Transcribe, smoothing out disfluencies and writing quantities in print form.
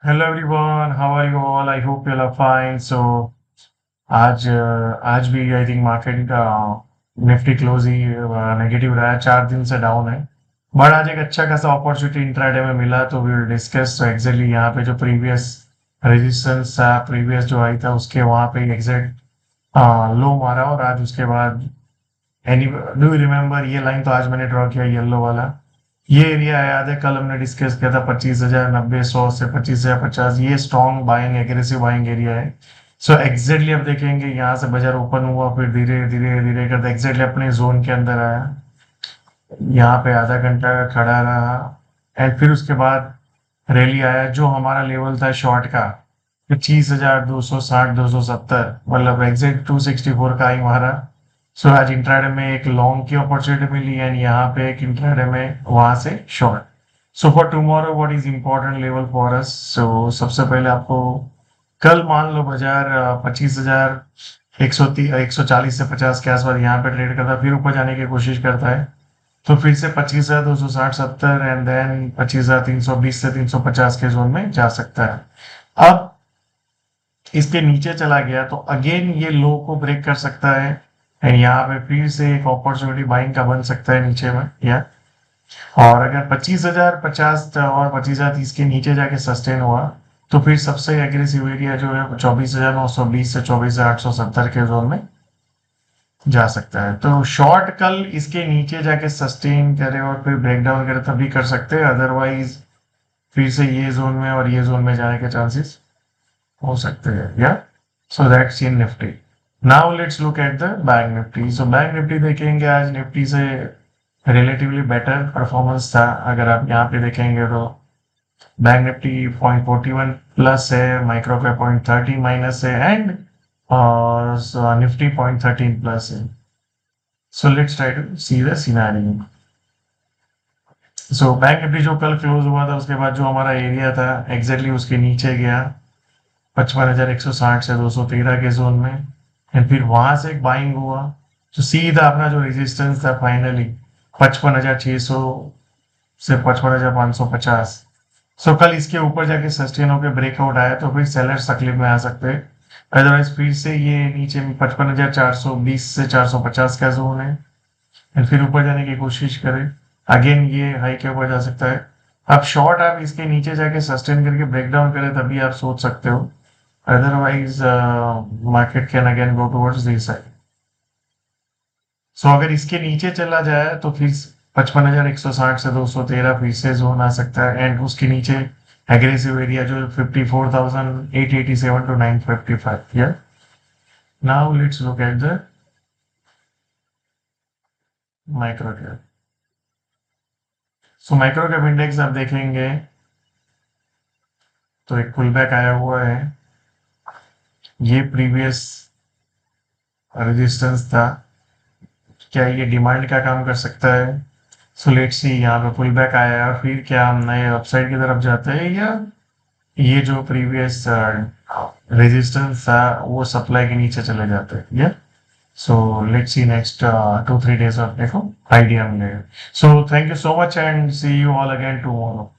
Hello everyone, how are you all? I hope you all are fine. So आज भी I think market का Nifty close ही negative रहा है, 4 दिन से डाउन है। बट आज एक अच्छा खासा अपॉर्चुनिटी इंट्राडे में मिला, तो वी विल डिस्कस। तो एग्जैक्टली यहाँ पे जो प्रीवियस रेजिस्टेंस था, प्रीवियस जो आई था उसके वहाँ पे एग्जैक्ट लो मारा, और आज उसके बाद एनी डू यू रिमेम्बर ये लाइन तो आज मैंने ड्रॉ किया, येलो वाला। ये एरिया याद है, कल हमने डिस्कस किया था 25,090 100 से 25,050, ये strong buying aggressive buying area है। सो एग्जैक्टली अब देखेंगे यहाँ से बाजार ओपन हुआ, फिर धीरे धीरे धीरे करते एग्जैक्टली अपने जोन के अंदर आया, यहाँ पे आधा घंटा खड़ा रहा, एंड फिर उसके बाद रैली आया। जो हमारा लेवल था शॉर्ट का 25,260 270, मतलब एग्जैक्ट 264 का ही मारा। सो आज इंट्राडे में एक लॉन्ग की अपॉर्चुनिटी मिली, एंड यहाँ पे एक इंट्राडे में वहां से short. So for tomorrow what is important level for us? So सबसे पहले आपको कल मान लो बाजार 25,140 से 50 के आसपास यहाँ पे ट्रेड करता है, फिर ऊपर जाने की कोशिश करता है, तो फिर से 25,260 70, एंड देन 25,320 से 350 के जोन में जा सकता है। अब इसके नीचे चला गया तो अगेन ये लो को ब्रेक कर सकता है, एंड यहाँ पे फिर से एक अपॉर्चुनिटी बाइंग का बन सकता है नीचे में, या और अगर 25,050 और 25,030 के नीचे जाके सस्टेन हुआ, तो फिर सबसे एग्रेसिव एरिया जो है 24,920 से 24,870 के जोन में जा सकता है। तो शॉर्ट कल इसके नीचे जाके सस्टेन करे और फिर ब्रेकडाउन करे तभी कर सकते हैं, अदरवाइज फिर से ये जोन में और ये जोन में जाने के चांसेस हो सकते हैं, या so that's in Nifty. Now let's look at the bank Nifty. So bank Nifty देखेंगे, आज निफ्टी से रिलेटिवली बेटर परफॉर्मेंस था। अगर आप यहाँ पे देखेंगे तो बैंक निफ्टी 0.41 प्लस है, माइक्रो पे 0.30 माइनस है, एंड निफ्टी 0.13 प्लस है। So let's try to see the scenario. So bank Nifty जो कल क्लोज हुआ था, उसके बाद जो हमारा एरिया था एग्जैक्टली उसके नीचे गया 55,160 से 213 के जोन में, एंड फिर वहां से एक बाइंग हुआ, तो सीधा अपना जो रेजिस्टेंस था फाइनली 55,600 से 55,550। सो कल इसके ऊपर जाके सस्टेन होकर ब्रेकआउट आया, तो फिर सेलर्स तकलीफ में आ सकते हैं, अदरवाइज फिर से ये नीचे में 55,420 से 450 का जोन है, एंड फिर ऊपर जाने की कोशिश करें, अगेन ये हाई के ऊपर जा सकता है। अब शॉर्ट आप इसके नीचे जाके सस्टेन करके ब्रेकडाउन करें तभी आप सोच सकते हो, otherwise market can again go towards this side. सो अगर इसके नीचे चला जाए तो फिर 55,160 से 213 फिर से जोन आ सकता है, एंड उसके नीचे एग्रेसिव एरिया जो 54,887 टू 955। या now let's look at the micro cap. So micro cap index आप देखेंगे तो एक पुल बैक आया हुआ है, ये प्रीवियस रेजिस्टेंस था, क्या ये डिमांड का काम कर सकता है? सो लेट्स सी, यहाँ पे पुल बैक आया है, फिर क्या हम नए अपसाइड की तरफ जाते हैं, या ये जो प्रीवियस रेजिस्टेंस था वो सप्लाई के नीचे चले जाते हैं, या so let's see next 2-3 days अपने को आइडिया मिलेगा। So thank you so much and see you all again tomorrow.